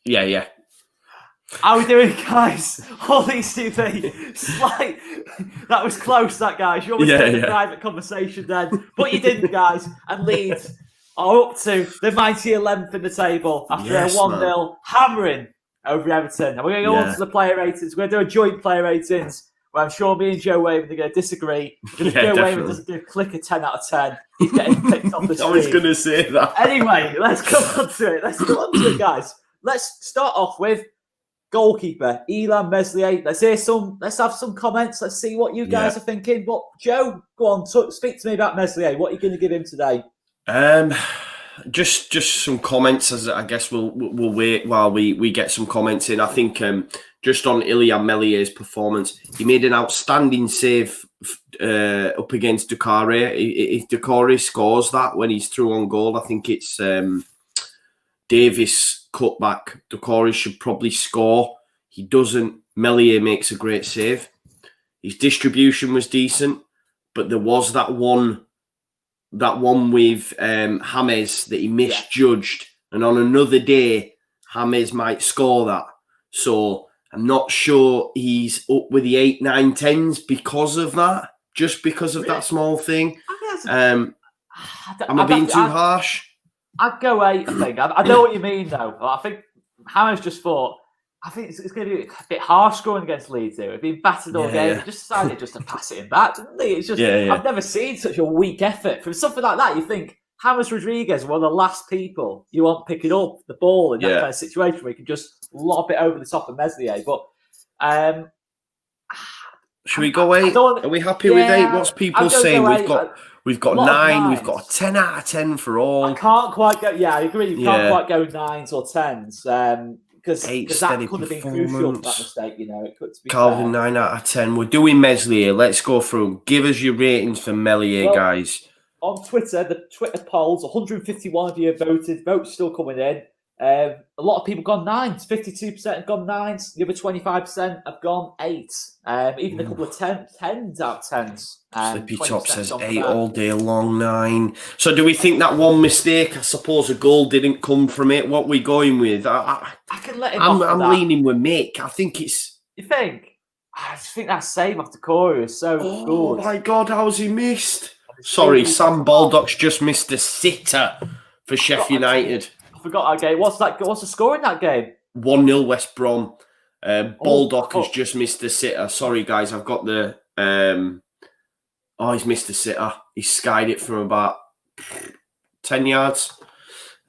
Yeah. How are we doing, guys? Leeds TV. That was close, that, guys. You always had a private conversation then, but you didn't, guys. And Leeds are up to the mighty 11th in the table after a 1-0 hammering over Everton. And we're going to go on to the player ratings. We're going to do a joint player ratings where I'm sure me and Joe Wayman are going to disagree. If Joe Wayman doesn't give Klich a 10 out of 10, he's getting picked off the screen. I was going to say that. Anyway, let's come on to it. Guys. Let's start off with goalkeeper, Illan Meslier. Let's have some comments. Let's see what you guys are thinking. But Joe, go on, speak to me about Meslier. What are you going to give him today? Just some comments, as I guess we'll wait while we get some comments in. I think just on Illan Meslier's performance, he made an outstanding save up against Doucouré. If Doucouré scores that when he's through on goal, I think it's Davis cutback. Doucouré should probably score. He doesn't. Meslier makes a great save. His distribution was decent, but there was that one with James that he misjudged, and on another day, James might score that. So I'm not sure he's up with the 8, 9, 10s because of that. Just because of that small thing. Am I being too harsh? I'd go 8, I think. I know what you mean, though. I think James just thought, I think it's going to be a bit harsh scoring against Leeds here. We've been battered all game. He just decided just to pass it in back, didn't he? It's just, I've never seen such a weak effort. From something like that, you think James Rodriguez, one of the last people you want picking up the ball in that kind of situation where you can just lob it over the top of Meslier. But should we go 8? Are we happy with 8? What's people saying? We've got 9. We've got a 10 out of 10 for all. I can't quite go. Yeah, I agree. You can't quite go 9s or 10s because that could have been crucial. That mistake, it could be. Calvin, 9 out of 10. We're doing Meslier. Let's go through. Give us your ratings for Meslier, guys. On Twitter, the Twitter polls, 151 of you have voted. Votes still coming in. A lot of people gone 9s. 52% have gone 9s. The other 25% have gone 8s. Even a couple of 10s out of 10s. Slippy Top says 8 all day long, 9. So do we think that one mistake, I suppose a goal didn't come from it? What we going with? I can let him I'm leaning with Mick. I think it's... You think? I just think that save off Doucouré is so good. Oh my God, how's he missed? Sorry, Sam Baldock's just missed a sitter for Sheffield United. I forgot that game. What's the score in that game? 1-0 West Brom. Baldock has just missed a sitter. Sorry, guys, I've got the... he's missed a sitter. He skied it from about 10 yards.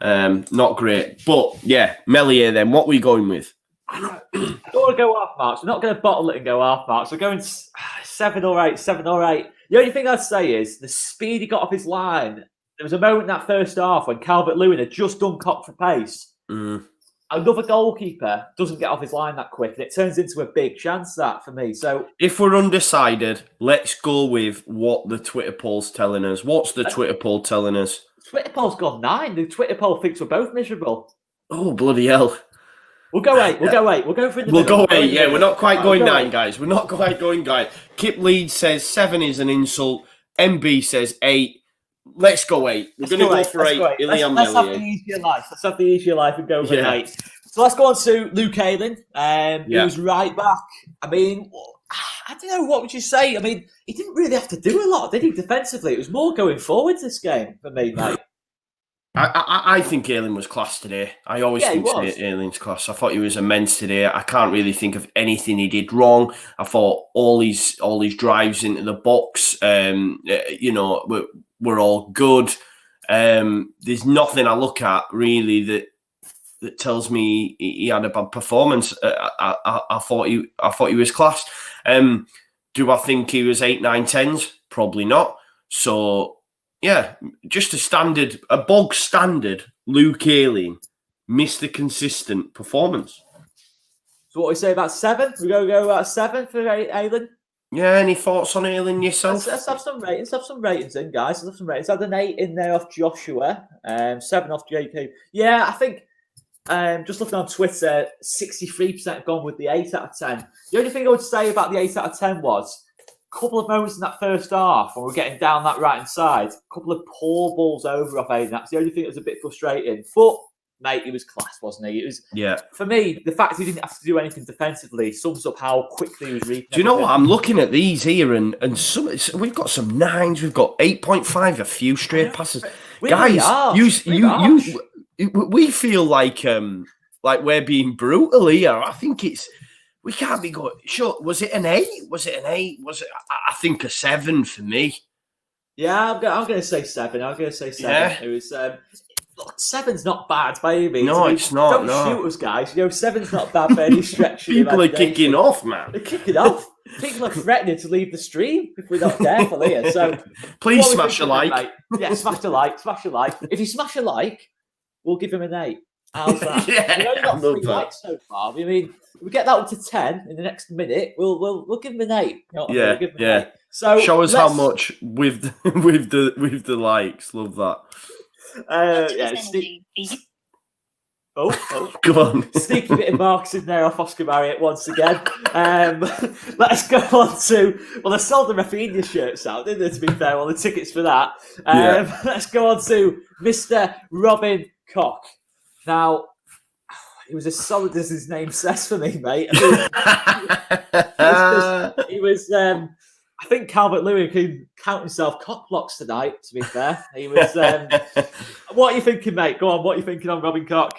Not great. But, yeah, Meslier then. What are we going with? I don't want to go half marks. We're not going to bottle it and go half marks. We're going 7 or 8, 7 or 8. The only thing I'd say is the speed he got off his line. There was a moment in that first half when Calvert-Lewin had just done cop for pace. Another goalkeeper doesn't get off his line that quick, and it turns into a big chance, that, for me. So, if we're undecided, let's go with what the Twitter poll's telling us. What's the Twitter poll telling us? Twitter poll's gone 9. The Twitter poll thinks we're both miserable. Oh, bloody hell. We'll go 8. We'll go 8. We'll go for the middle. We'll go 8, yeah. We're not quite going 9, guys. We're not quite going 9. Kip Leeds says 7 is an insult. MB says 8. Let's go 8. We're going to go for 8. Let's have the easier life. Let's have the easier life and go for 8. So let's go on to Luke Ayling, who's right back. I mean, I don't know, what would you say? I mean, he didn't really have to do a lot, did he, defensively? It was more going forwards this game for me, mate. I think Ayling was class today. I always think Ayling's class. I thought he was immense today. I can't really think of anything he did wrong. I thought all his drives into the box, were all good. There's nothing I look at really that tells me he had a bad performance. I thought he was class. Do I think he was 8, 9, 10s? Probably not. So. Yeah, just a bog standard Luke Ayling, Mr. Consistent performance. So what we say about 7? We're going to go about 7 for Ayling? Yeah, any thoughts on Ayling yourself? Let's have some ratings. Have some ratings in, guys. Let's have some ratings. I had an 8 in there off Joshua, 7 off JP. Yeah, I think, just looking on Twitter, 63% have gone with the 8 out of 10. The only thing I would say about the 8 out of 10 was, couple of moments in that first half when we're getting down that right-hand side, a couple of poor balls over off Ayling. That's the only thing that was a bit frustrating. But mate, he was class, wasn't he? It was, Yeah. For me, the fact he didn't have to do anything defensively sums up how quickly he was reading. Do you know what? I'm looking at these here, and we've got some 9s, we've got 8.5, a few straight passes. Guys, we feel like we're being brutal here. I think we can't be going. Sure, was it an 8? Was it an 8? Was it? I think a 7 for me. Yeah, I'm going to say 7. I'm going to say 7. Yeah. It was. Look, 7's not bad by any means. No, it's not. Don't shoot us, guys. 7's not bad by any stretch. People are kicking off, man. They're kicking off. People are threatening to leave the stream if we're not careful here. So please smash a like. Mate? Yeah, smash a like. Smash a like. If you smash a like, we'll give him an 8. How's that? Yeah, we've only got 3 likes so far. I mean, if we get that up to 10 in the next minute, we'll give him an 8. You know yeah, we'll yeah. 8. So show us how much with the likes. Love that. Come on. Sneaky bit of marketing there off Oscar Marriott once again. Let's go on to, they sold the Rafinha shirts out, didn't they, to be fair, the tickets for that. Let's go on to Mr. Robin Koch. Now, he was as solid as his name says for me, mate. He was I think Calvert-Lewin can count himself cock blocks tonight, to be fair. He was. What are you thinking, mate? Go on, what are you thinking on Robin Koch?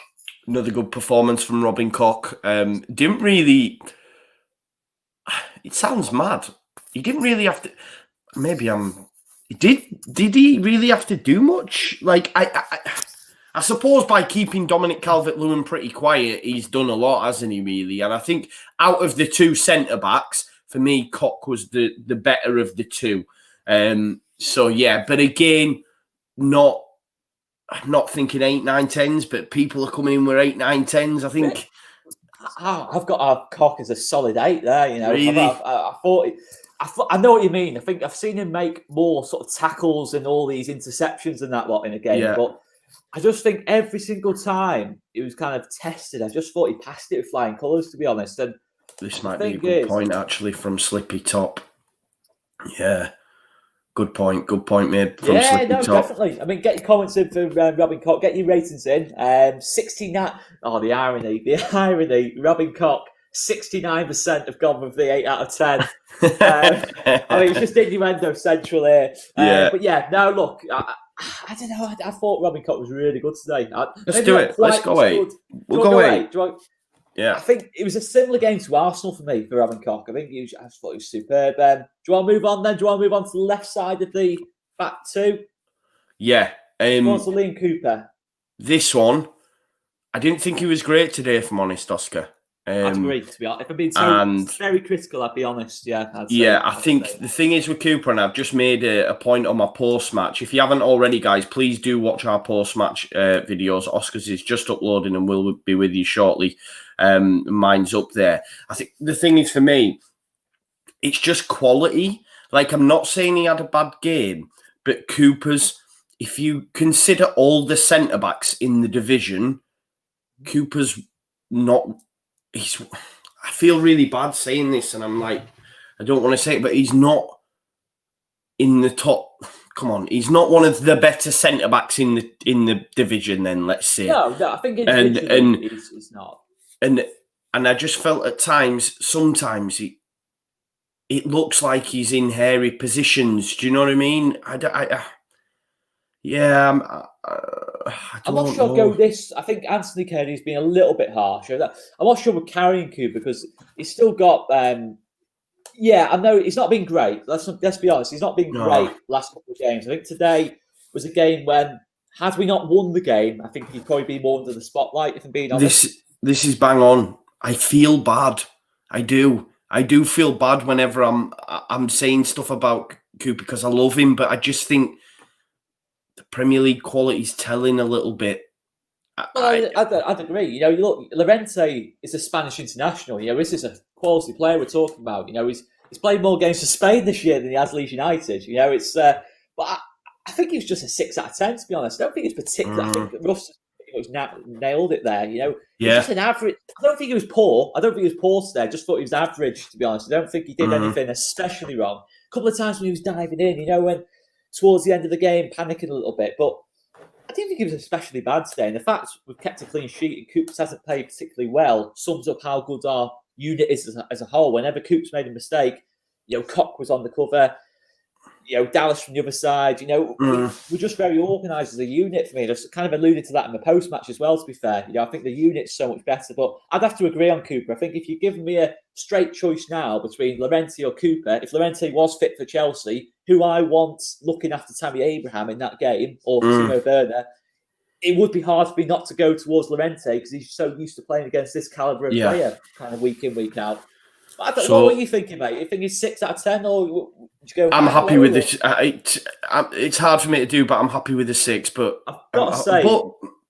Another good performance from Robin Koch. Didn't really. It sounds mad. He didn't really have to. Maybe I'm. Did he really have to do much? Like I suppose by keeping Dominic Calvert-Lewin pretty quiet, he's done a lot, hasn't he? Really, and I think out of the 2 centre backs. For me, Koch was the better of the 2. So, yeah. But again, I'm not thinking 8, 9, 10s, but people are coming in with 8, 9, 10s. I think... I've got our Koch as a solid 8 there, Really? I know what you mean. I think I've seen him make more sort of tackles and all these interceptions and that lot in a game. Yeah. But I just think every single time it was kind of tested, I just thought he passed it with flying colours, to be honest. And this might be a good point, actually, from Slippy Top. Yeah. Good point made from Slippy Top. Definitely. I mean, get your comments in for Robin Koch. Get your ratings in. 69. Oh, the irony. Robin Koch, 69% have gone with the 8 out of 10. I mean, it's just innuendo central here. But yeah, no, look, I don't know. I thought Robin Koch was really good today. Let's do it. Let's go 8. We'll go 8. Yeah, I think it was a similar game to Arsenal for me, for Robin Koch. I just thought he was superb. Do you want to move on then? Do you want to move on to the left side of the back 2? Yeah. On to Liam Cooper. This one, I didn't think he was great today, if I'm honest, Oscar. I'd agree, to be honest. If I'm being very critical, I'd be honest. Yeah, I think the thing is with Cooper, and I've just made a point on my post-match. If you haven't already, guys, please do watch our post-match videos. Oscar's is just uploading and will be with you shortly. Mine's up there. I think the thing is, for me, it's just quality. Like, I'm not saying he had a bad game, but Cooper's, if you consider all the centre-backs in the division, Cooper's not... I feel really bad saying this, and I'm like, I don't want to say it, but he's not in the top. Come on, he's not one of the better centre backs in the division. Then let's say no, I think he's not. And I just felt at times, sometimes it looks like he's in hairy positions. Do you know what I mean? I'm not sure I'll go this. I think Anthony Kennedy's been a little bit harsh. I'm not sure we're carrying Cooper because he's still got. I know he's not been great. Let's be honest. He's not been great last couple of games. I think today was a game when, had we not won the game, I think he'd probably be more under the spotlight. If I'm being honest, this is bang on. I feel bad. I do feel bad whenever I'm saying stuff about Cooper because I love him, but I just think. Premier League quality's telling a little bit. I'd agree. You look, Llorente is a Spanish international. This is a quality player we're talking about. He's played more games for Spain this year than he has Leeds United. It's but I think he was just a 6 out of 10. To be honest, I don't think it's particular. I think Russ nailed it there. He's just an average. I don't think he was poor. Today. I just thought he was average. To be honest, I don't think he did anything especially wrong. A couple of times when he was diving in, when towards the end of the game, panicking a little bit. But I didn't think he was especially bad today. And the fact we've kept a clean sheet and Coops hasn't played particularly well sums up how good our unit is as a whole. Whenever Coops made a mistake, Koch was on the cover. Dallas from the other side, we're just very organised as a unit for me. I just kind of alluded to that in the post-match as well, to be fair. I think the unit's so much better, but I'd have to agree on Cooper. I think if you're giving me a straight choice now between Llorente or Cooper, if Llorente was fit for Chelsea, who I want looking after Tammy Abraham in that game, or Timo Werner, it would be hard for me not to go towards Llorente because he's so used to playing against this calibre of player kind of week in, week out. What are you thinking, mate? You think he's 6 out of 10, or would you go? I'm happy with this. It's hard for me to do, but I'm happy with the 6. But I've got to say,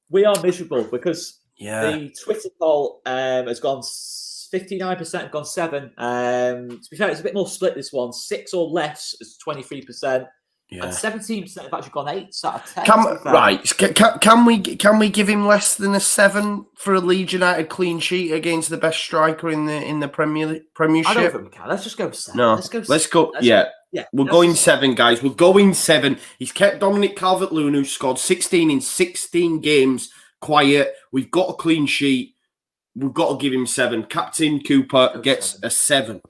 we are miserable because the Twitter poll has gone 59%, have gone 7. To be fair, it's a bit more split. This one, 6 or less is 23%. And 17% have actually gone 8 out of 10. Can we give him less than a 7 for a Leeds United clean sheet against the best striker in the Premiership? I don't think we can. Let's just go 7. No, let's go. We're going 7, guys. We're going 7. He's kept Dominic Calvert-Lewin, who scored 16 in 16 games, quiet. We've got a clean sheet. We've got to give him 7. Captain Cooper gets a 7.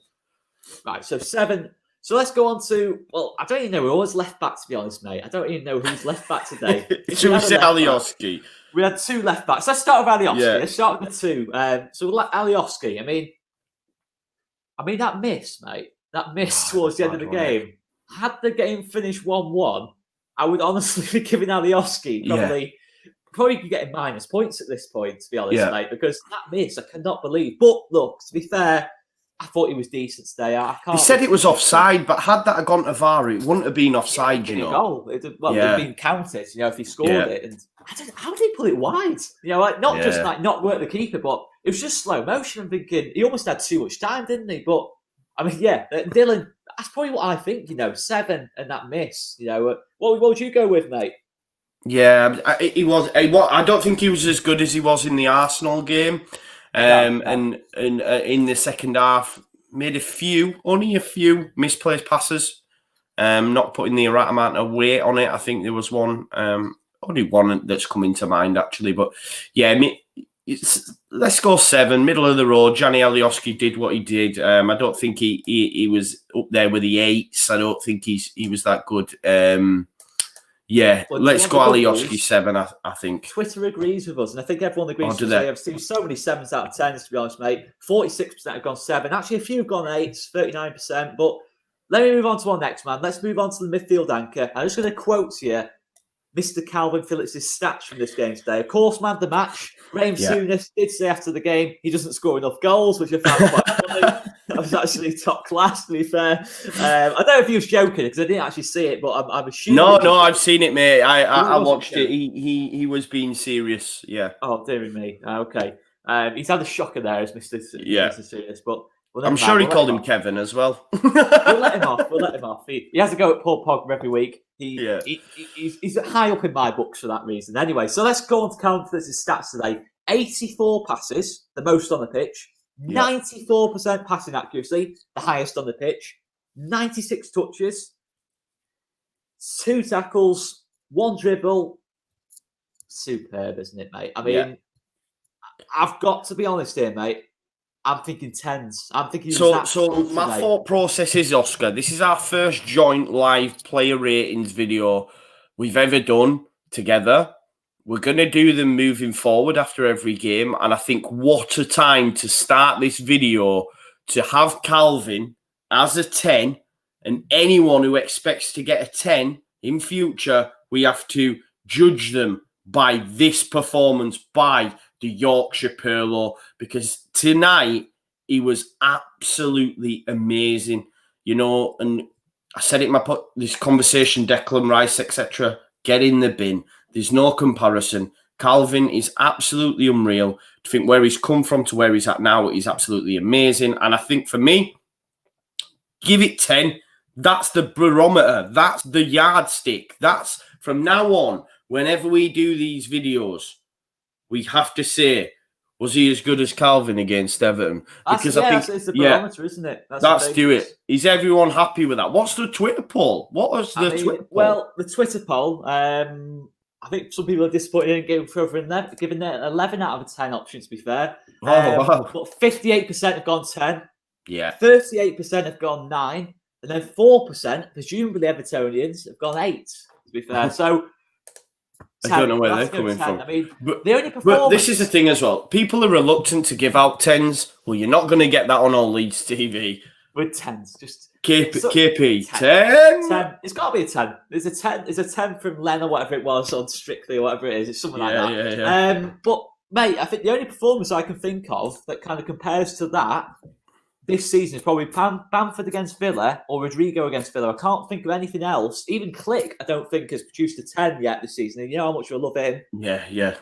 Right, so 7. So let's go on to, I don't even know who was left back, to be honest, mate. I don't even know who's left back today. Should we say Alioski? We had 2 left backs. Let's start with Alioski. Let's start with the 2. So we'll let Alioski. I mean that miss, mate. That miss towards the end of the game. Had the game finished 1-1, I would honestly be giving Alioski probably could get minus points at this point, to be honest, mate, because that miss, I cannot believe. But look, to be fair, I thought he was decent today. He said it was offside, but had that gone to VAR, it wouldn't have been offside, Goal. It'd been counted, if he scored it. And I don't know, how did he pull it wide? Just not work the keeper, but it was just slow motion. I'm thinking he almost had too much time, didn't he? But Dylan, that's probably what I think. 7 and that miss. What would you go with, mate? Yeah, he was. I don't think he was as good as he was in the Arsenal game. And in the second half, made only a few misplaced passes. Not putting the right amount of weight on it. I think there was one, only one that's coming to mind actually. But let's go 7, middle of the road. Gianni Alioski did what he did. I don't think he was up there with the 8s. I don't think he was that good. Let's go Alioski 7, I think. Twitter agrees with us, and I think everyone agrees. I've seen so many 7s out of 10s, to be honest, mate. 46% have gone 7. Actually, a few have gone 8s, 39%. But let me move on to our next man. Let's move on to the midfield anchor. I'm just going to quote here Mr. Calvin Phillips' stats from this game today. Of course, man, the match. Graham Souness did say after the game he doesn't score enough goals, which I found quite funny. That was actually top class, to be fair. I don't know if he was joking because I didn't actually see it, but I'm assuming. No, I've seen it, mate. I watched it. He was being serious. Yeah. Oh, dear me. Okay. He's had a shocker there as Mr. Souness, but I'm sure he called him Kevin as well. We'll let him off. He has a go at Paul Pogba every week. He's high up in my books for that reason. Anyway, so let's go on to Calvin Phillips' stats today. 84 passes, the most on the pitch. 94% passing accuracy, the highest on the pitch. 96 touches. 2 tackles. 1 dribble. Superb, isn't it, mate? I mean, I've got to be honest here, mate. I'm thinking 10s. I'm thinking so my thought process is, Oscar, this is our first joint live player ratings video we've ever done together. We're going to do them moving forward after every game. And I think what a time to start this video to have Calvin as a 10, and anyone who expects to get a 10 in future, we have to judge them by this performance, by the Yorkshire Pirlo, because tonight he was absolutely amazing, and I said it in this conversation, Declan Rice, etc., get in the bin. There's no comparison. Calvin is absolutely unreal. I think where he's come from to where he's at now is absolutely amazing. And I think for me, give it 10. That's the barometer. That's the yardstick. That's from now on, whenever we do these videos, we have to say, was he as good as Calvin against Everton? Because I think it's the barometer, isn't it? That's do it. Is everyone happy with that? What's the Twitter poll? What was the Twitter poll? Well, the Twitter poll, I think some people are disappointed in giving it an 11 out of a 10 option, to be fair. Wow. But 58% have gone 10. Yeah. 38% have gone 9. And then 4%, presumably Evertonians, have gone 8, to be fair. So 10, I don't know where they're coming 10. from. I mean, the only performance... But this is the thing as well. People are reluctant to give out 10s. Well, you're not going to get that on all Leeds TV. With 10s, just... KP, 10. 10. It's got to be a 10. There's a 10. There's a 10 from Len or whatever it was on Strictly or whatever it is. It's something like that. Yeah. But mate, I think the only performance I can think of that kind of compares to that this season is probably Bamford against Villa or Rodrigo against Villa. I can't think of anything else. Even Klich, I don't think has produced a 10 yet this season. And you know how much I love him. Yeah.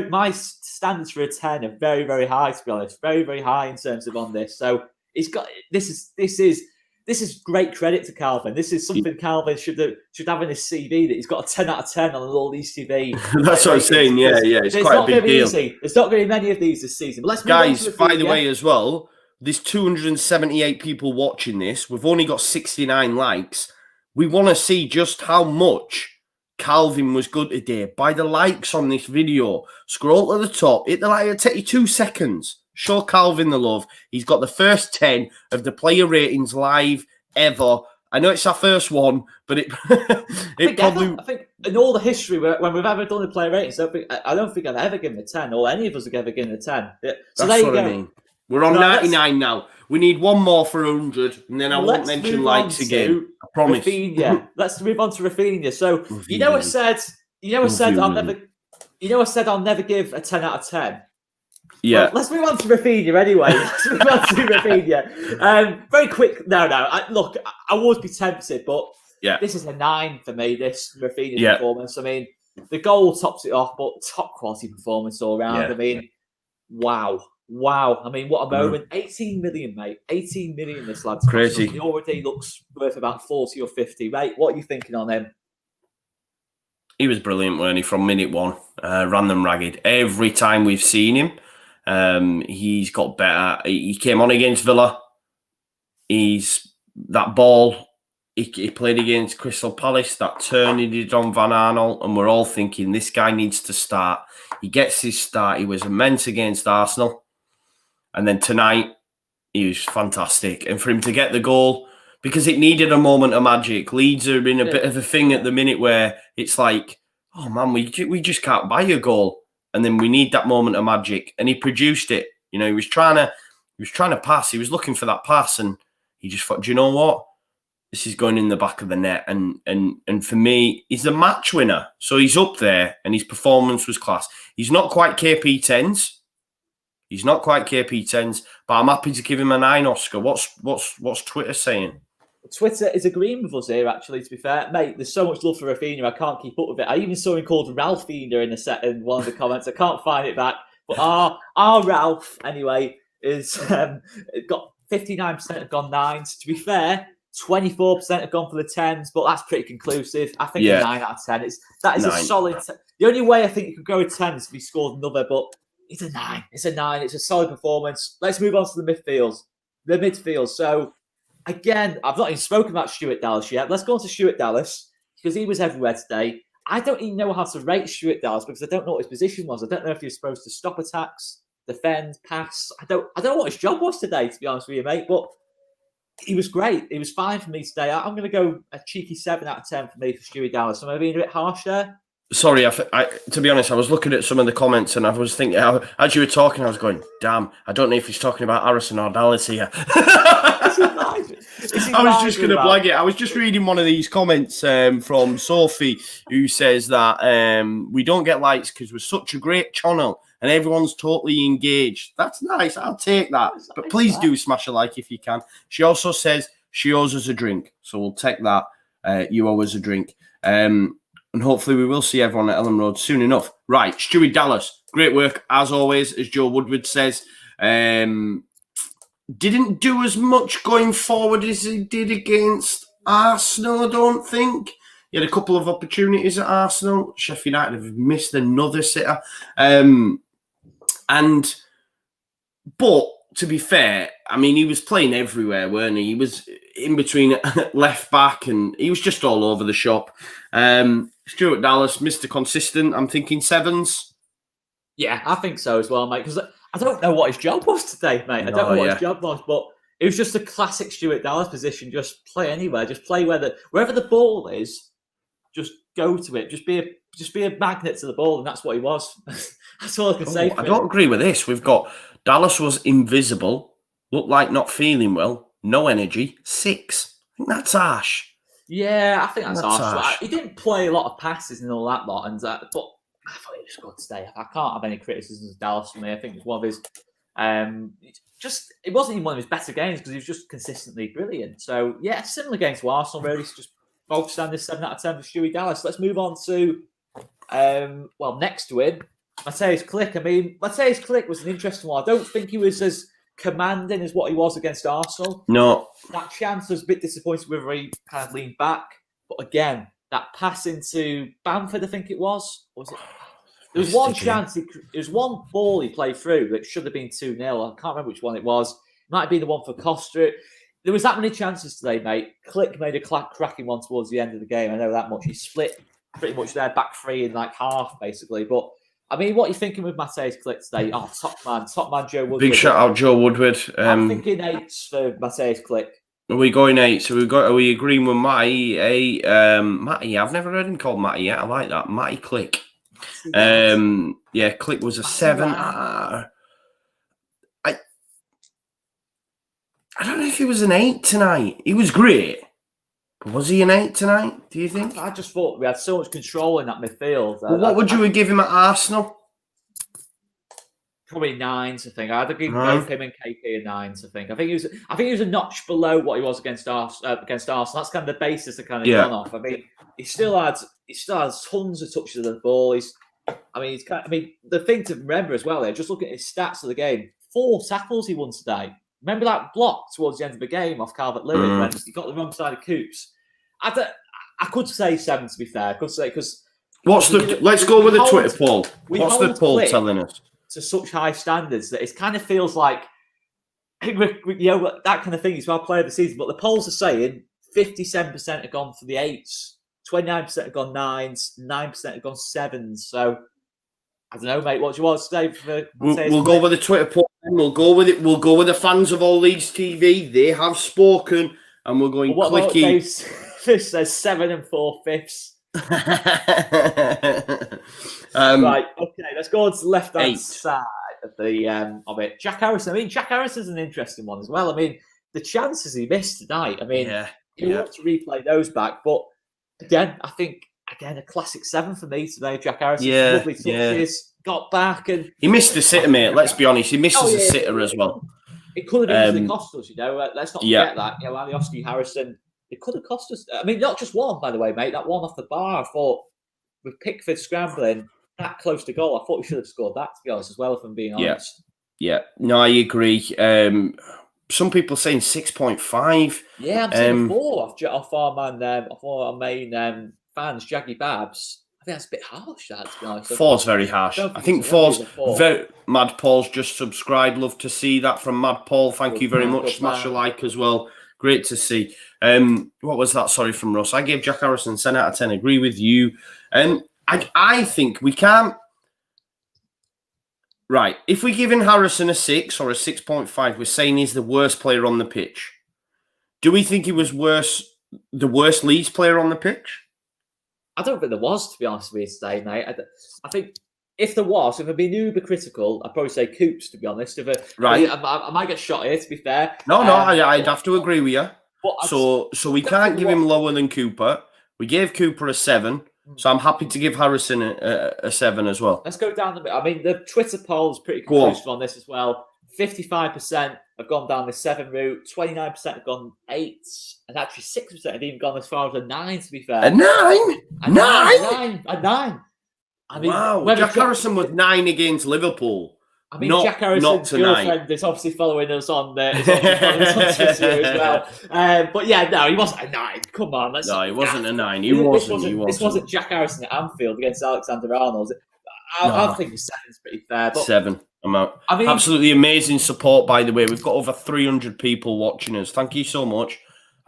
My standards for a 10 are very, very high, to be honest. Very, very high in terms of on this. So it's got this is great credit to Calvin. This is something Calvin should have in his CV, that he's got a 10 out of 10 on all Leeds TV. That's what I'm saying. Yeah. It's quite a big deal. Easy. There's not going to be many of these this season. But let's move guys, on to by the way, as well, there's 278 people watching this. We've only got 69 likes. We want to see just how much Calvin was good today. By the likes on this video, scroll to the top, hit the like. It'll take you 2 seconds. Show Calvin the love. He's got the first 10 of the player ratings live ever. I know it's our first one, but I think in all the history when we've ever done the player ratings, I don't think I've ever given a 10, or any of us have ever given a 10. So that's what I mean. We're on 99 now. We need one more for 100, and then I won't mention likes again. I promise. Rafinha. Let's move on to Rafinha. So I said I'll never give a 10 out of 10. Yeah. Well, let's move on to Rafinha anyway. Very quick. No. Look, I would be tempted, but this is a 9 for me, this Rafinha performance. I mean, the goal tops it off, but top quality performance all round. I mean, wow. I mean, what a moment. 18 million, mate. 18 million, this lad's crazy. He already looks worth about 40 or 50, mate. What are you thinking on him? He was brilliant, weren't he, from minute one. Ran them ragged. Every time we've seen him, he's got better. He came on against Villa. That ball he played against Crystal Palace, that turn he did on Van Arnold, and we're all thinking this guy needs to start. He gets his start. He was immense against Arsenal. And then tonight, he was fantastic. And for him to get the goal, because it needed a moment of magic. Leeds are in a bit of a thing at the minute where it's like, oh man, we just can't buy a goal. And then we need that moment of magic. And he produced it. You know, he was trying to pass. He was looking for that pass, and he just thought, do you know what? This is going in the back of the net. And for me, he's the match winner. So he's up there, and his performance was class. He's not quite KP 10s. But I'm happy to give him a 9, Oscar. What's Twitter saying? Twitter is agreeing with us here, actually, to be fair. Mate, there's so much love for Rafinha, I can't keep up with it. I even saw him called Ralphina in one of the comments. I can't find it back. But our Ralph, anyway, is got 59% have gone 9s. To be fair, 24% have gone for the 10s, but that's pretty conclusive. I think a 9 out of 10. That is 9. A solid... The only way I think you could go with 10 is if he scored another, but it's a 9. It's a 9. It's a solid performance. Let's move on to the midfield. So, again, I've not even spoken about Stuart Dallas yet. Let's go on to Stuart Dallas, because he was everywhere today. I don't even know how to rate Stuart Dallas, because I don't know what his position was. I don't know if he was supposed to stop attacks, defend, pass. I don't know what his job was today, to be honest with you, mate. But he was great. He was fine for me today. I'm going to go a cheeky 7 out of 10 for me for Stuart Dallas. Am I being a bit harsh there? Sorry, to be honest, I was looking at some of the comments and I was thinking, as you were talking, I was going, damn, I don't know if he's talking about Harrison or Dallas here. I was just going to blag it. I was just reading one of these comments from Sophie, who says that we don't get likes because we're such a great channel and everyone's totally engaged. That's nice. I'll take that. But please do smash a like if you can. She also says she owes us a drink. So we'll take that. You owe us a drink. And hopefully we will see everyone at Ellen Road soon enough. Right, Stuart Dallas, great work as always, as Joe Woodward says. Didn't do as much going forward as he did against Arsenal, I don't think. He had a couple of opportunities at Arsenal. Sheffield United have missed another sitter. But to be fair, I mean, he was playing everywhere, weren't he? in between left back, and he was just all over the shop. Stuart Dallas, Mr. Consistent. I'm thinking 7s. Yeah, I think so as well, mate. Because I don't know what his job was today, mate. I don't know what his job was, but it was just a classic Stuart Dallas position. Just play anywhere. Just play wherever the ball is. Just go to it. Just be a magnet to the ball, and that's what he was. That's all I can say. I don't agree with this. We've got Dallas was invisible, looked like not feeling well, no energy. 6. I think that's harsh. Yeah, I think that's harsh. He didn't play a lot of passes and all that lot, and but I thought he was good today. I can't have any criticisms of Dallas for me. I think it was one of his. It wasn't even one of his better games because he was just consistently brilliant. So yeah, similar game to Arsenal. Really, it's just both standards 7 out of 10 for Stuart Dallas. Let's move on to next to him, Mateusz Klich. I mean, Mateusz Klich was an interesting one. I don't think he was as commanding as what he was against Arsenal. No. That chance was a bit disappointing whether he kind of leaned back. But again, that pass into Bamford, I think it was. Or was it? There was one chance. There was one ball he played through that should have been 2-0. I can't remember which one it was. It might have been the one for Costa. There was that many chances today, mate. Klich made a cracking one towards the end of the game. I know that much. He split pretty much their back three in like half, basically. But I mean, what are you thinking with Mateusz Klich today? Oh, top man, Joe Woodward. Big shout out, Joe Woodward. I'm thinking 8s for Mateusz Klich. Are we going 8? So are we agreeing with Matty? Matty, I've never heard him called Matty yet. I like that. Matty Klich. Klich was a 7. I don't know if he was an 8 tonight. He was great. But was he an 8 tonight, do you think? I just thought we had so much control in that midfield. Well, what would you give him at Arsenal? Probably 9s, I think. I'd give both him and KP a 9s, I think. I think he was a notch below what he was against Arsenal. That's kind of the basis to kind of gone off. I mean, he still has tons of touches of the ball. The thing to remember as well, just looking at his stats of the game, 4 tackles he won today. Remember that block towards the end of the game off Calvert-Lewin when he got the wrong side of Coops? I could say 7 to be fair. I could say because let's go with the Twitter poll. What's the poll telling us? To such high standards that it kind of feels like that kind of thing is our player of the season. But the polls are saying 57% have gone for the 8s, 29% have gone 9s, 9% have gone 7s. So I don't know, mate. What do you want to say? We'll go with the Twitter poll. We'll go with it. We'll go with the fans of all Leeds TV. They have spoken, and we're going clicky. This says 7 4/5. Right. Okay. Let's go on to the left-hand side of of it. Jack Harrison. I mean, Jack Harrison's an interesting one as well. I mean, the chances he missed tonight. I mean, you want to replay those back, but again, I think a classic 7 for me today. Jack Harrison. Lovely touches. Got back and he missed the sitter, mate. Let's be honest, he misses a sitter as well. It could have easily cost us, Let's not forget that. Alioski, Harrison, it could have cost us. I mean, not just one, by the way, mate. That one off the bar, I thought with Pickford scrambling that close to goal, I thought we should have scored that. To be honest, as well, if I'm being honest. Yeah. No, I agree. Some people saying 6.5. Yeah, I'm saying 4 off our main fans, Jaggy Babs. I think that's a bit harsh, that, to be honest. 4's very harsh. I think 4's very... Mad Paul's just subscribed. Love to see that from Mad Paul. Thank you very much. Smash a like as well. Great to see. What was that? Sorry, from Russ. I gave Jack Harrison 10 out of 10. Agree with you. I think we can't... Right. If we're giving Harrison a 6 or a 6.5, we're saying he's the worst player on the pitch. Do we think he was the worst Leeds player on the pitch? I don't think there was, to be honest with you today, mate. I think if there was, if I'd been uber critical, I'd probably say Coops, to be honest. I might get shot here, to be fair. No, I'd have to agree with you. So we can't give him lower than Cooper. We gave Cooper a 7, so I'm happy to give Harrison a 7 as well. Let's go down the bit. I mean, the Twitter poll is pretty conclusive on this as well. 55% have gone down the 7 route, 29% have gone 8s, and actually 6% have even gone as far as a 9, to be fair. A 9? A 9? A 9. I mean, wow, Jack Harrison was 9 against Liverpool. I mean, Jack Harrison's girlfriend is obviously following us on Twitter as well. But yeah, no, he wasn't a 9. Come on. He wasn't a 9. This wasn't Jack Harrison at Anfield against Alexander-Arnold. I think 7's pretty fair. But 7. I'm out. I mean, absolutely amazing support, by the way. We've got over 300 people watching us. Thank you so much.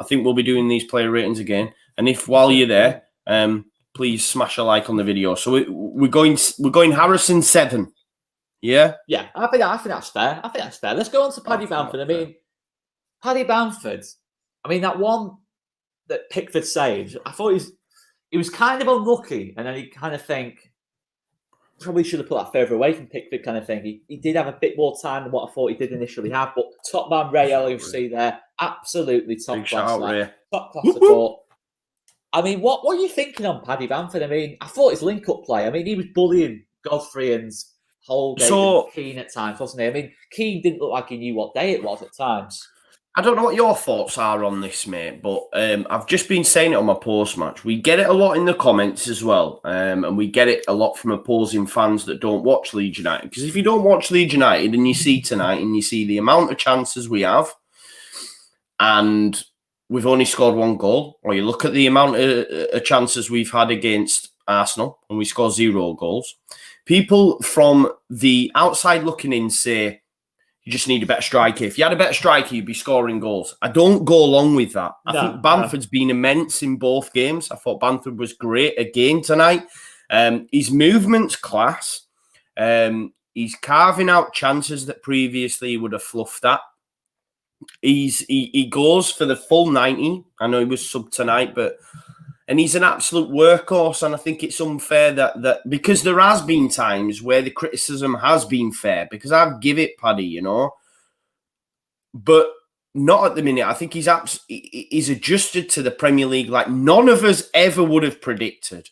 I think we'll be doing these player ratings again. And if while you're there, please smash a like on the video. So we're going Harrison 7. Yeah? Yeah, I think that's fair. I think that's fair. Let's go on to Paddy Bamford. I mean, Paddy Bamford, I mean, that one that Pickford saved, I thought he was kind of unlucky. And then you kind of think, probably should have put that further away from Pickford kind of thing. He did have a bit more time than what I thought he did initially have. But top man Ray Alioski there, absolutely top class. Top class support. I mean, what are you thinking on Paddy Bamford? I mean, I thought his link-up play, I mean, he was bullying Godfrey and Holgate and Keane at times, wasn't he? I mean, Keane didn't look like he knew what day it was at times. I don't know what your thoughts are on this, mate, but I've just been saying it on my post-match. We get it a lot in the comments as well, and we get it a lot from opposing fans that don't watch Leeds United. Because if you don't watch Leeds United and you see tonight and you see the amount of chances we have, and we've only scored 1 goal, or you look at the amount of chances we've had against Arsenal and we score 0 goals, people from the outside looking in say, you just need a better striker. If you had a better striker, you'd be scoring goals. I don't go along with that. I think Bamford's been immense in both games. I thought Bamford was great again tonight. His movement's class. He's carving out chances that previously he would have fluffed at. He goes for the full 90. I know he was sub tonight, and he's an absolute workhorse. And I think it's unfair that because there has been times where the criticism has been fair, because I've give it Paddy, you know, but not at the minute. I think he's adjusted to the Premier League like none of us ever would have predicted.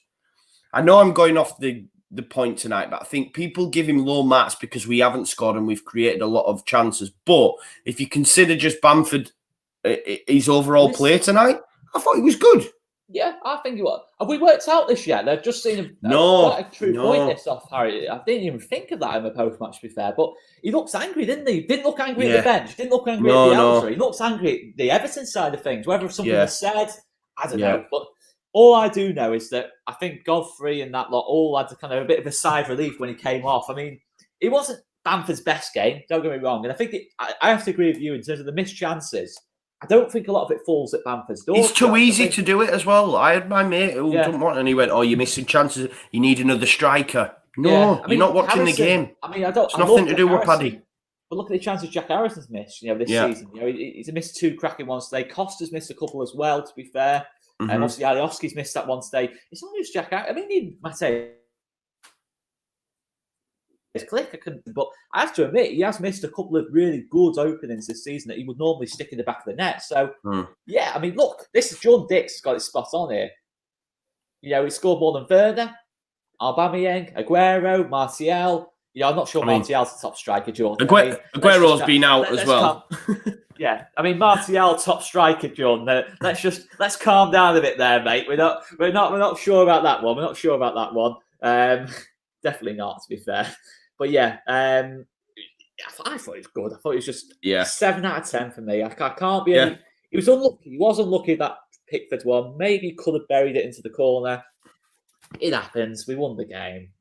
I know I'm going off the point tonight, but I think people give him low marks because we haven't scored and we've created a lot of chances. But if you consider just Bamford, his overall play tonight, I thought he was good. Yeah, I think he was. Have we worked out this yet? They've just seen quite a true point this off Harry. I didn't even think of that in the post-match, to be fair. But he looks angry, didn't he? He didn't look angry at the bench. Didn't look angry at the Elsa. He looks angry at the Everton side of things. Whether something was said, I don't know. But all I do know is that I think Godfrey and that lot all had a bit of a sigh of relief when he came off. I mean, it wasn't Bamford's best game, don't get me wrong. And I think I have to agree with you in terms of the missed chances. I don't think a lot of it falls at Bamford's door. It's too easy to do it as well. I had my mate who didn't want, and he went, "Oh, you're missing chances. You need another striker." No, you're not watching the game. I mean, it's nothing to do with Paddy. But look at the chances Jack Harrison's missed. This season, he's missed 2 cracking ones today. Costa's missed a couple as well. To be fair, and obviously Alioski's missed that one today. It's not just Jack Harrison. I mean, Mateusz Klich, but I have to admit, he has missed a couple of really good openings this season that he would normally stick in the back of the net. So, yeah, I mean, look, this is John Dix got it spot on here. He scored more than Werner, Aubameyang, Aguero, Martial. I'm not sure Martial's the top striker, Jordan. Aguero's been out as well. Yeah, I mean, Martial, top striker, Jordan. Let's calm down a bit there, mate. We're not sure about that one. We're not sure about that one. Definitely not, to be fair. But yeah, I thought it was good. I thought it was just 7 out of 10 for me. I can't be any. He was unlucky. He was unlucky that Pickford one. Maybe he could have buried it into the corner. It happens. We won the game.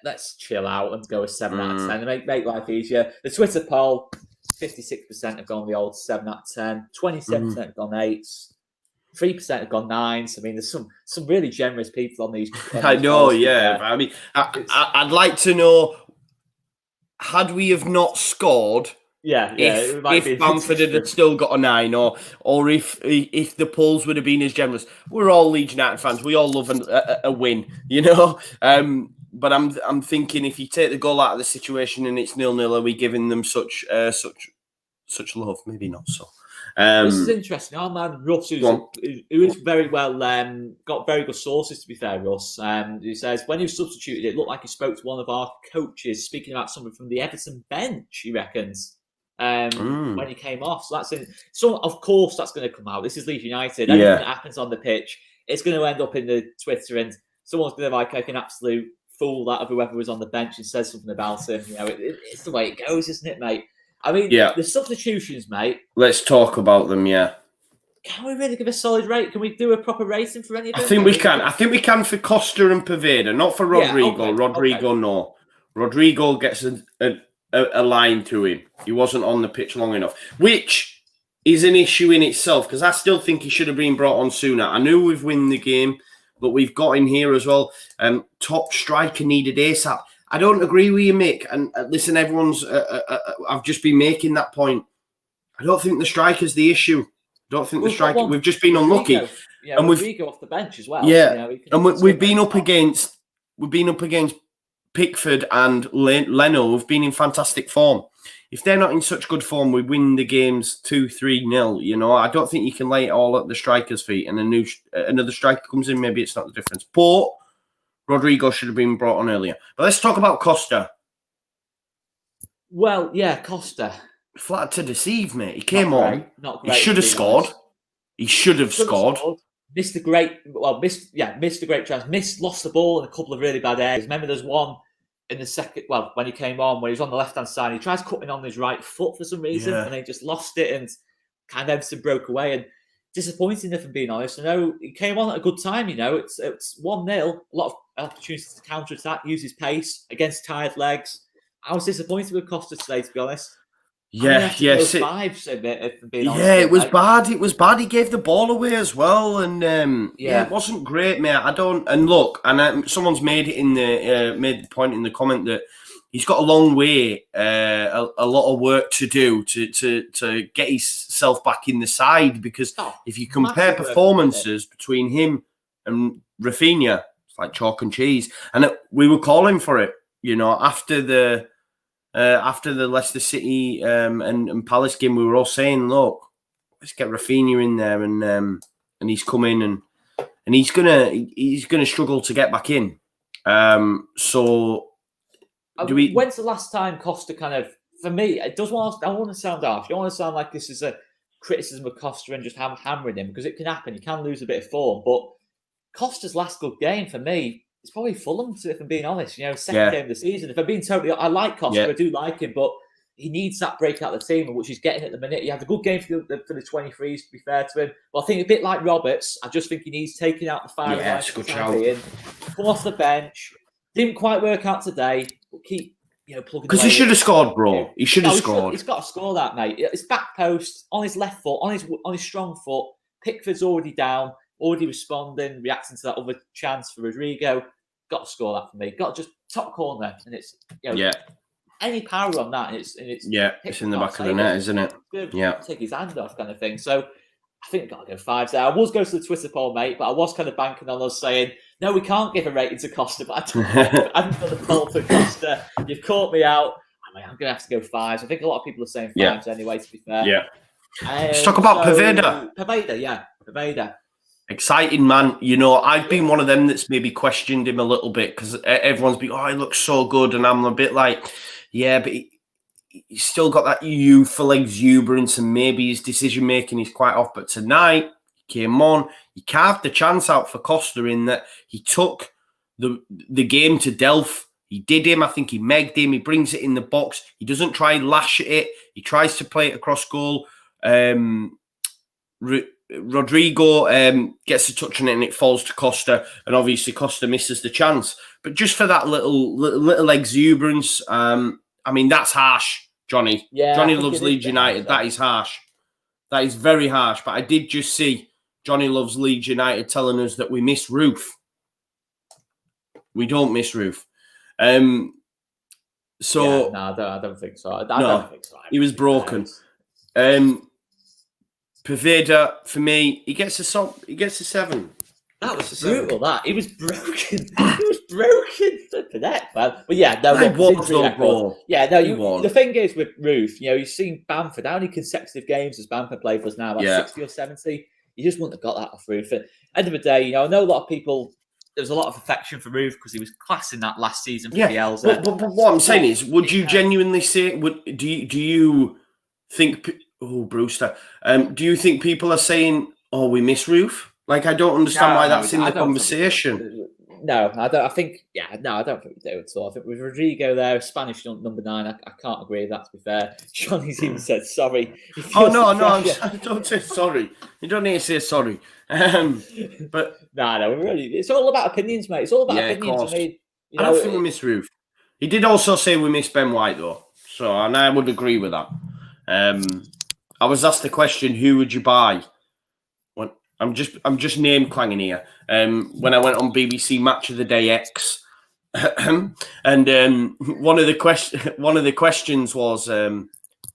Let's chill out and go with 7 out of 10 and make life easier. The Twitter poll, 56% have gone the old 7 out of 10. 27% have gone 8s. 3% have gone 9s. I mean, there's some really generous people on these. I know, yeah. I mean, I'd like to know, had we have not scored, if Bamford had still got a 9, or if the polls would have been as generous. We're all Leeds United fans. We all love a win, you know. But I'm thinking, if you take the goal out of the situation and it's 0-0, are we giving them such love? Maybe not so. This is interesting. Our man Russ, who is very well, got very good sources, to be fair, Russ. He says, when he was substituted, it looked like he spoke to one of our coaches, speaking about something from the Everton bench, he reckons, when he came off. So that's so of course that's going to come out. This is Leeds United. Anything that happens on the pitch, it's going to end up in the Twitter, and someone's going to make an absolute fool out of whoever was on the bench and says something about him. It's the way it goes, isn't it, mate? I mean, the substitutions, mate. Let's talk about them, Can we really give a solid rate? Can we do a proper rating for any of them? I think we can. I think we can for Costa and Paveda, not for Rodrigo. Rodrigo, no. Rodrigo gets a line to him. He wasn't on the pitch long enough, which is an issue in itself, because I still think he should have been brought on sooner. I knew we've won the game, but we've got him here as well. Top striker needed ASAP. I don't agree with you, Mick. And listen, everyone's... I've just been making that point. I don't think the striker's the issue. I don't think the striker... We've just been unlucky. Yeah, and Rodrigo off the bench as well. Yeah, and we've been up against Pickford and Leno, who've been in fantastic form. If they're not in such good form, we win the games 2-3-0. You know, I don't think you can lay it all at the striker's feet. And another striker comes in, maybe it's not the difference. But Rodrigo should have been brought on earlier. But let's talk about Costa. Well, yeah, Costa. Flat to deceive, mate. He came on. Not great. He should have scored. He should have scored. Missed a great chance. Lost the ball in a couple of really bad areas. Remember, there's one in the second, when he came on, when he was on the left-hand side, he tries cutting on his right foot for some reason, and he just lost it and kind of everything broke away. And disappointing, if I'm being honest. I know he came on at a good time, it's 1-0, a lot of opportunities to counter-attack, use his pace against tired legs. I was disappointed with Costa today, to be honest. It was bad. It was bad. He gave the ball away as well, and it wasn't great, mate. Someone's made it made the point in the comment that he's got a long way, a lot of work to do to get himself back in the side. Because if you compare performances between him and Rafinha, it's like chalk and cheese. And we were calling for it, after the Leicester City and Palace game. We were all saying, look, let's get Rafinha in there, and he's come in and he's gonna struggle to get back in. When's the last time Costa kind of, for me, it does want. I don't want to sound off. You don't want to sound like this is a criticism of Costa and just hammering him, because it can happen. You can lose a bit of form, but Costa's last good game for me, it's probably Fulham, if I'm being honest. Second game of the season. If I'm being totally... I like Costa. I do like him, but he needs that break out of the team, which he's getting at the minute. He had a good game for the 23s, to be fair to him. But I think a bit like Roberts, I just think he needs taking out the fire. Yeah, it's a good shout. Come off the bench. Didn't quite work out today, but keep plugging. Because he should have scored, bro. He should have scored. He's got to score that, mate. It's back post, on his left foot, on his strong foot. Pickford's already down, already responding, reacting to that other chance for Rodrigo. Got to score that for me. Got to just top corner, and it's any power on that, and it's it's in the back of the net, isn't it? Take his hand off, kind of thing. So I think got to go 5 there. I was going to the Twitter poll, mate, but I was kind of banking on us saying no, we can't give a rating to Costa. But I haven't got the poll for Costa. You've caught me out. I'm going to have to go 5s. I think a lot of people are saying 5s anyway. To be fair, let's talk about Poveda. Poveda. Exciting, man. I've been one of them that's maybe questioned him a little bit, because everyone's been, he looks so good. And I'm a bit like, but he's still got that youthful exuberance, and maybe his decision-making is quite off. But tonight, he came on, he carved the chance out for Costa in that he took the game to Delph. He did him. I think he megged him. He brings it in the box. He doesn't try and lash at it. He tries to play it across goal. Rodrigo gets a touch on it and it falls to Costa, and obviously Costa misses the chance. But just for that little exuberance, that's harsh, Johnny. Yeah, Johnny loves Leeds United. That is harsh. That is very harsh. But I did just see Johnny loves Leeds United telling us that we miss Roof. We don't miss Roof. I don't think so. I don't think so. He was broken. Poveda, for me, he gets a 7. That was brutal. That he was broken. For that, man. But the thing is with Roof, you've seen Bamford. How many consecutive games has Bamford played for us now? 60 or 70. You just wouldn't have got that off Roof. At the end of the day, I know a lot of people. There was a lot of affection for Roof because he was class in that last season for Bielsa. But what I'm saying is, would you genuinely say? Do you think? Oh, Brewster. Do you think people are saying, we miss Roof? Like, I don't understand why that's in the conversation. No, I don't. I think, I don't think we do at all. I think with Rodrigo there, Spanish number 9, I can't agree with that, to be fair. Johnny's even said sorry. No, don't say sorry. You don't need to say sorry. But it's all about opinions, mate. It's all about opinions. I don't think we miss Roof. He did also say we miss Ben White, though. And I would agree with that. I was asked the question, who would you buy? When I'm just name clanging here. When I went on BBC Match of the Day X, and one of the questions was,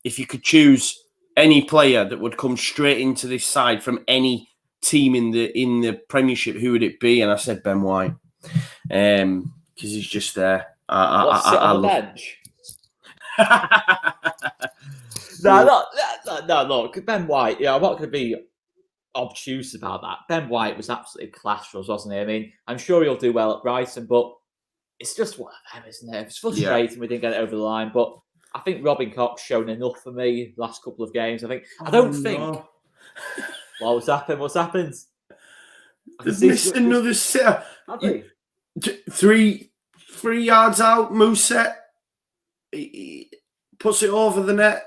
if you could choose any player that would come straight into this side from any team in the Premiership, who would it be? And I said Ben White, because he's just there. Sit on the bench? No, look, Ben White, I'm not going to be obtuse about that. Ben White was absolutely class for us, wasn't he? I mean, I'm sure he'll do well at Brighton, but it's just one of them, isn't it? It's frustrating we didn't get it over the line, but I think Robin Koch's shown enough for me the last couple of games. I don't think. What's happened? What's happened? They've missed another sitter. Three yards out, Muset. He puts it over the net.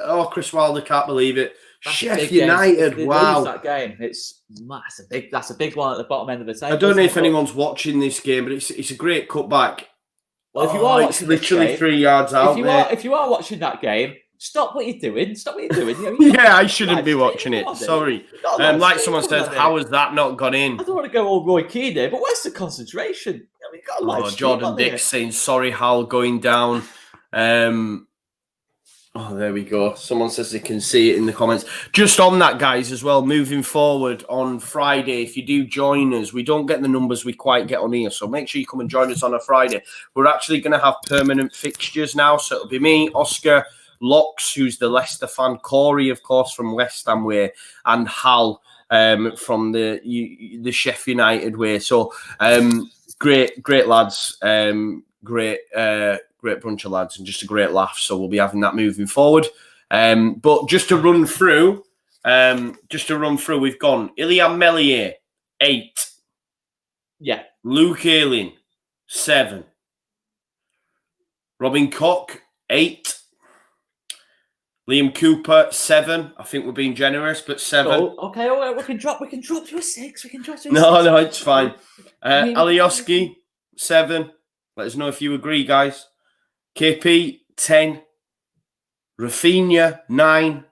Oh, Chris Wilder can't believe it. Sheffield United, wow. That game, that's a big one at the bottom end of the table. I don't know if anyone's watching this game, but it's a great cutback. Well, if you are watching literally game, 3 yards out. If you are watching that game, stop what you're doing. Stop what you're doing. Yeah, I shouldn't be watching it. Sorry. Like someone says, how has that not gone in? I don't want to go all Roy Keane here, but where's the concentration? Jordan Dix saying, sorry, Hal, going down. Oh, there we go. Someone says they can see it in the comments. Just on that, guys, as well, moving forward on Friday, if you do join us, we don't get the numbers we quite get on here, so make sure you come and join us on a Friday. We're actually going to have permanent fixtures now, so it'll be me, Oscar, Locks, who's the Leicester fan, Corey, of course, from West Ham way, and Hal from the Sheffield United way. So, great lads, great bunch of lads and just a great laugh. So we'll be having that moving forward. But just to run through, we've gone Ilian Meslier, 8. Yeah. Luke Ayling, 7. Robin Koch, 8. Liam Cooper, 7. I think we're being generous, but 7. Oh, okay, all right, we can drop to a 6. No, it's fine. Alioski, 7. Let us know if you agree, guys. KP, 10. Rafinha, 9.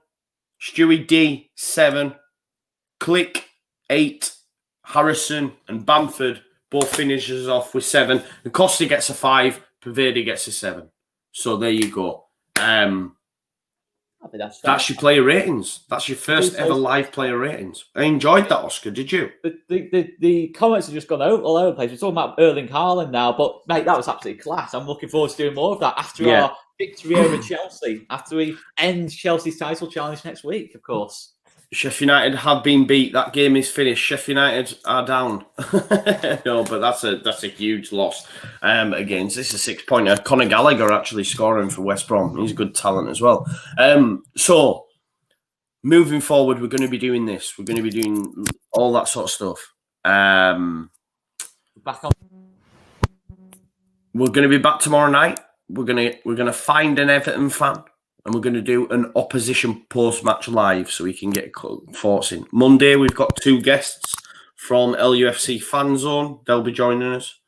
Stewie D, 7. Klich, 8. Harrison and Bamford both finishes off with 7. And Costa gets a 5. Paverde gets a 7. So there you go. That's your player ratings. That's your first ever live player ratings. I enjoyed that, Oscar. Did you? The comments have just gone all over the place. We're talking about Erling Haaland now, but mate, that was absolutely class. I'm looking forward to doing more of that after our victory over Chelsea, after we end Chelsea's title challenge next week, of course. Sheffield United have been beat. That game is finished. Sheffield United are down. No, but that's a huge loss. Again, this is a 6-pointer. Conor Gallagher actually scoring for West Brom. He's a good talent as well. So moving forward, we're going to be doing this. We're going to be doing all that sort of stuff. Back on. We're going to be back tomorrow night. We're gonna find an Everton fan. And we're going to do an opposition post-match live so we can get thoughts in. Monday, we've got 2 guests from LUFC Fan Zone. They'll be joining us.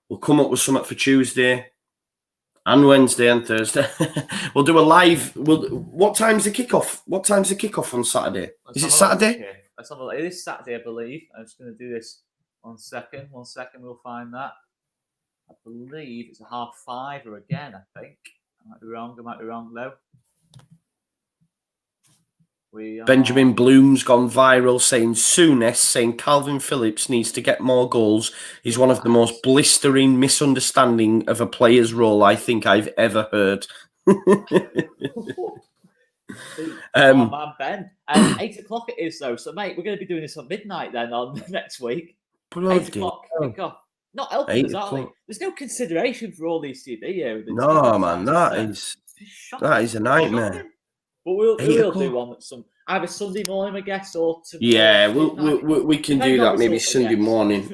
We'll come up with something for Tuesday and Wednesday and Thursday. We'll do a live. What time's the kickoff? What time's the kickoff on Saturday? Is it Saturday? Let's have a look. It is Saturday, I believe. I'm just going to do this 1 second. 1 second, we'll find that. I believe it's a 5:30 again, I think. I might be wrong though. Benjamin Bloom's gone viral saying saying Calvin Phillips needs to get more goals. He's one of the most blistering misunderstanding of a player's role I think I've ever heard. Man, Ben. 8 o'clock it is though. So mate, we're going to be doing this at midnight then on next week. 8 o'clock kickoff. Not helping us, are they? There's no consideration for all these TV. No, man, that is a nightmare. But we'll do one at either Sunday morning, I guess, or tomorrow. Yeah, we can do that maybe Sunday morning.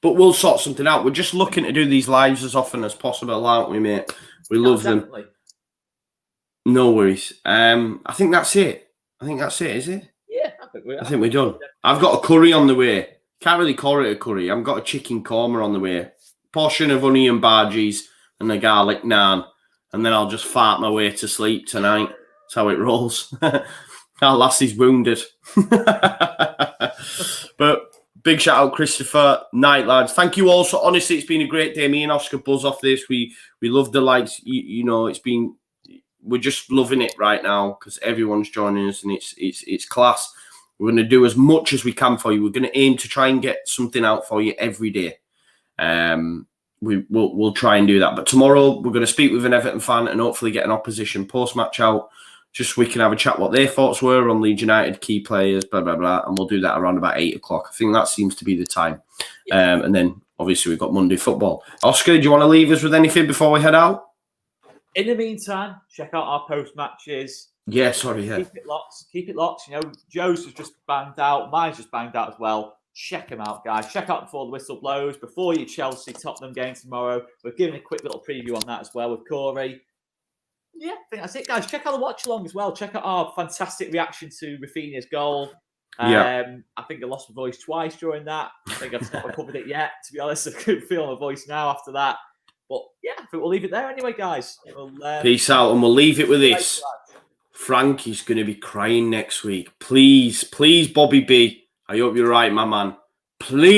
But we'll sort something out. We're just looking to do these lives as often as possible, aren't we, mate? We love them. No worries. I think that's it. Is it? Yeah, I think we're done. I've got a curry on the way. Can't really call it a curry. I've got a chicken korma on the way. Portion of onion bhajis and a garlic naan. And then I'll just fart my way to sleep tonight. That's how it rolls. Our lassie's wounded. But big shout out, Christopher. Night, lads. Thank you all. So honestly, it's been a great day. Me and Oscar buzz off this. We love the likes. You know, we're just loving it right now because everyone's joining us and it's class. We're going to do as much as we can for you. We're going to aim to try and get something out for you every day. We'll try and do that. But tomorrow we're going to speak with an Everton fan and hopefully get an opposition post-match out, just so we can have a chat what their thoughts were on Leeds United, key players, blah, blah, blah. And we'll do that around about 8 o'clock. I think that seems to be the time. And then obviously we've got Monday football. Oscar, do you want to leave us with anything before we head out? In the meantime, check out our post-matches. Yeah, sorry, yeah. Keep it locked. Keep it locked. You know, Joe's has just banged out. Mine's just banged out as well. Check them out, guys. Check out before the whistle blows, before your Chelsea-Tottenham game tomorrow. We're giving a quick little preview on that as well with Corey. Yeah, I think that's it, guys. Check out the watch-along as well. Check out our fantastic reaction to Rafinha's goal. I think I lost my voice twice during that. I think I've not recovered it yet, to be honest. I couldn't feel my voice now after that. But yeah, I think we'll leave it there anyway, guys. Peace out, and we'll leave it with this. Frankie's going to be crying next week. Please, please, Bobby B. I hope you're right, my man. Please.